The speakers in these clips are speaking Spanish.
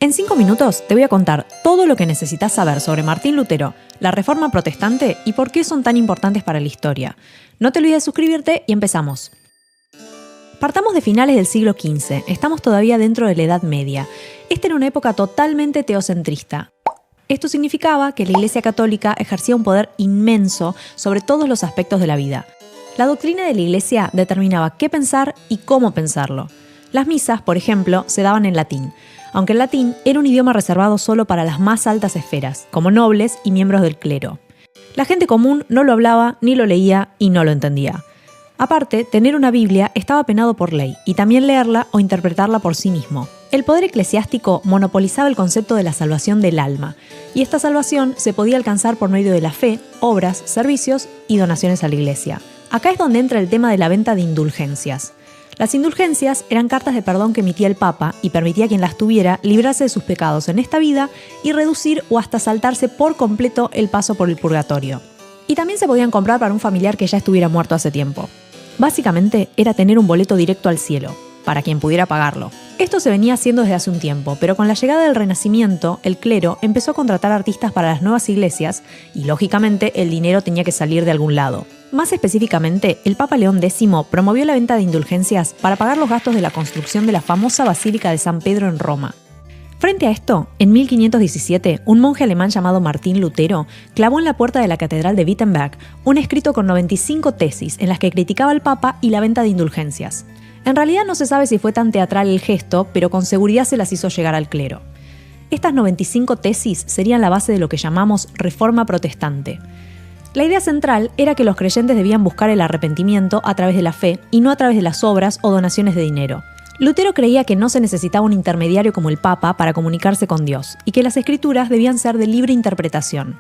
En 5 minutos te voy a contar todo lo que necesitas saber sobre Martín Lutero, la Reforma Protestante y por qué son tan importantes para la historia. No te olvides de suscribirte y empezamos. Partamos de finales del siglo XV, estamos todavía dentro de la Edad Media. Esta era una época totalmente teocentrista. Esto significaba que la Iglesia Católica ejercía un poder inmenso sobre todos los aspectos de la vida. La doctrina de la Iglesia determinaba qué pensar y cómo pensarlo. Las misas, por ejemplo, se daban en latín, aunque el latín era un idioma reservado solo para las más altas esferas, como nobles y miembros del clero. La gente común no lo hablaba, ni lo leía y no lo entendía. Aparte, tener una Biblia estaba penado por ley, y también leerla o interpretarla por sí mismo. El poder eclesiástico monopolizaba el concepto de la salvación del alma, y esta salvación se podía alcanzar por medio de la fe, obras, servicios y donaciones a la Iglesia. Acá es donde entra el tema de la venta de indulgencias. Las indulgencias eran cartas de perdón que emitía el Papa y permitía a quien las tuviera librarse de sus pecados en esta vida y reducir o hasta saltarse por completo el paso por el purgatorio. Y también se podían comprar para un familiar que ya estuviera muerto hace tiempo. Básicamente era tener un boleto directo al cielo, para quien pudiera pagarlo. Esto se venía haciendo desde hace un tiempo, pero con la llegada del Renacimiento, el clero empezó a contratar artistas para las nuevas iglesias y, lógicamente, el dinero tenía que salir de algún lado. Más específicamente, el Papa León X promovió la venta de indulgencias para pagar los gastos de la construcción de la famosa Basílica de San Pedro en Roma. Frente a esto, en 1517, un monje alemán llamado Martín Lutero clavó en la puerta de la Catedral de Wittenberg un escrito con 95 tesis en las que criticaba al Papa y la venta de indulgencias. En realidad no se sabe si fue tan teatral el gesto, pero con seguridad se las hizo llegar al clero. Estas 95 tesis serían la base de lo que llamamos Reforma Protestante. La idea central era que los creyentes debían buscar el arrepentimiento a través de la fe y no a través de las obras o donaciones de dinero. Lutero creía que no se necesitaba un intermediario como el Papa para comunicarse con Dios y que las escrituras debían ser de libre interpretación.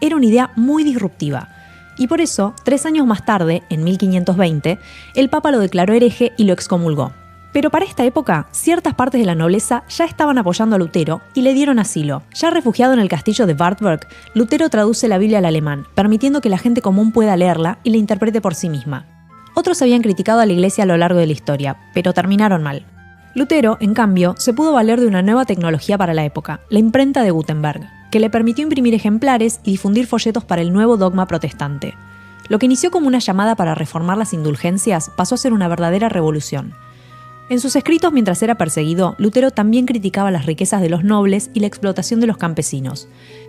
Era una idea muy disruptiva. Y por eso, 3 años más tarde, en 1520, el Papa lo declaró hereje y lo excomulgó. Pero para esta época, ciertas partes de la nobleza ya estaban apoyando a Lutero y le dieron asilo. Ya refugiado en el castillo de Wartburg, Lutero traduce la Biblia al alemán, permitiendo que la gente común pueda leerla y la interprete por sí misma. Otros habían criticado a la Iglesia a lo largo de la historia, pero terminaron mal. Lutero, en cambio, se pudo valer de una nueva tecnología para la época, la imprenta de Gutenberg, que le permitió imprimir ejemplares y difundir folletos para el nuevo dogma protestante. Lo que inició como una llamada para reformar las indulgencias pasó a ser una verdadera revolución. En sus escritos mientras era perseguido, Lutero también criticaba las riquezas de los nobles y la explotación de los campesinos.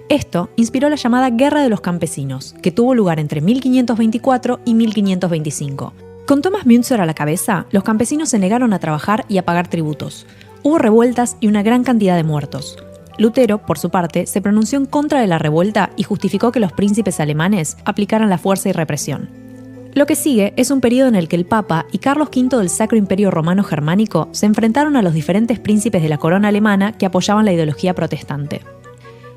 Esto inspiró la llamada Guerra de los Campesinos, que tuvo lugar entre 1524 y 1525. Con Thomas Müntzer a la cabeza, los campesinos se negaron a trabajar y a pagar tributos. Hubo revueltas y una gran cantidad de muertos. Lutero, por su parte, se pronunció en contra de la revuelta y justificó que los príncipes alemanes aplicaran la fuerza y represión. Lo que sigue es un periodo en el que el Papa y Carlos V del Sacro Imperio Romano Germánico se enfrentaron a los diferentes príncipes de la corona alemana que apoyaban la ideología protestante.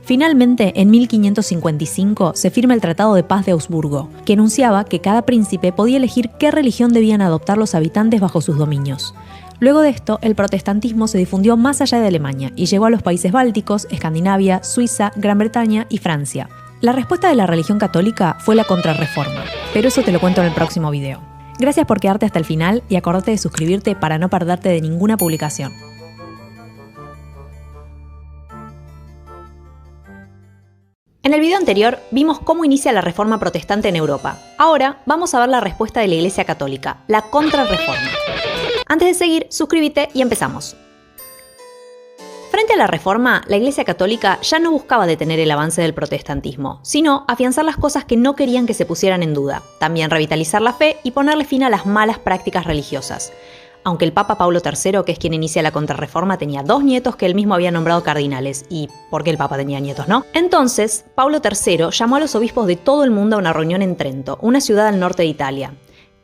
Finalmente, en 1555 se firma el Tratado de Paz de Augsburgo, que enunciaba que cada príncipe podía elegir qué religión debían adoptar los habitantes bajo sus dominios. Luego de esto, el protestantismo se difundió más allá de Alemania y llegó a los países bálticos, Escandinavia, Suiza, Gran Bretaña y Francia. La respuesta de la religión católica fue la Contrarreforma, pero eso te lo cuento en el próximo video. Gracias por quedarte hasta el final y acordate de suscribirte para no perderte de ninguna publicación. En el video anterior vimos cómo inicia la Reforma Protestante en Europa. Ahora vamos a ver la respuesta de la Iglesia Católica, la Contrarreforma. Antes de seguir, suscríbete y empezamos. Frente a la Reforma, la Iglesia Católica ya no buscaba detener el avance del protestantismo, sino afianzar las cosas que no querían que se pusieran en duda, también revitalizar la fe y ponerle fin a las malas prácticas religiosas. Aunque el Papa Pablo III, que es quien inicia la Contrarreforma, tenía 2 nietos que él mismo había nombrado cardinales, y ¿por qué el Papa tenía nietos, no? Entonces, Pablo III llamó a los obispos de todo el mundo a una reunión en Trento, una ciudad al norte de Italia.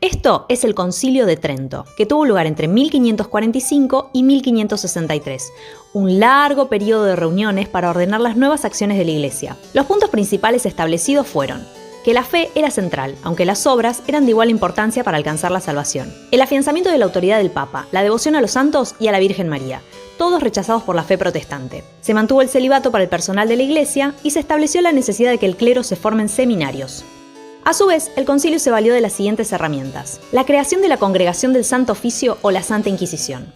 Esto es el Concilio de Trento, que tuvo lugar entre 1545 y 1563, un largo periodo de reuniones para ordenar las nuevas acciones de la Iglesia. Los puntos principales establecidos fueron que la fe era central, aunque las obras eran de igual importancia para alcanzar la salvación. El afianzamiento de la autoridad del Papa, la devoción a los santos y a la Virgen María, todos rechazados por la fe protestante. Se mantuvo el celibato para el personal de la Iglesia y se estableció la necesidad de que el clero se forme en seminarios. A su vez, el concilio se valió de las siguientes herramientas: la creación de la Congregación del Santo Oficio o la Santa Inquisición.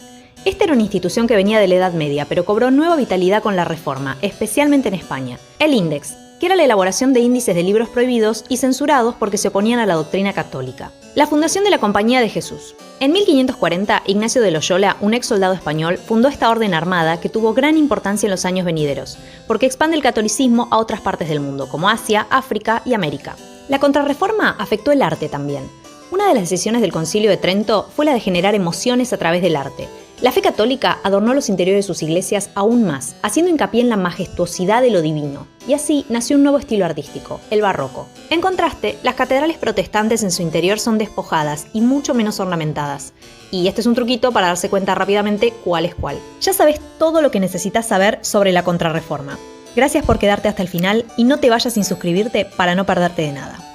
Esta era una institución que venía de la Edad Media, pero cobró nueva vitalidad con la Reforma, especialmente en España. El Índex, que era la elaboración de índices de libros prohibidos y censurados porque se oponían a la doctrina católica. La fundación de la Compañía de Jesús. En 1540, Ignacio de Loyola, un ex soldado español, fundó esta orden armada que tuvo gran importancia en los años venideros, porque expande el catolicismo a otras partes del mundo, como Asia, África y América. La Contrarreforma afectó el arte también. Una de las decisiones del Concilio de Trento fue la de generar emociones a través del arte. La fe católica adornó los interiores de sus iglesias aún más, haciendo hincapié en la majestuosidad de lo divino. Y así nació un nuevo estilo artístico, el barroco. En contraste, las catedrales protestantes en su interior son despojadas y mucho menos ornamentadas. Y este es un truquito para darse cuenta rápidamente cuál es cuál. Ya sabes todo lo que necesitas saber sobre la Contrarreforma. Gracias por quedarte hasta el final y no te vayas sin suscribirte para no perderte de nada.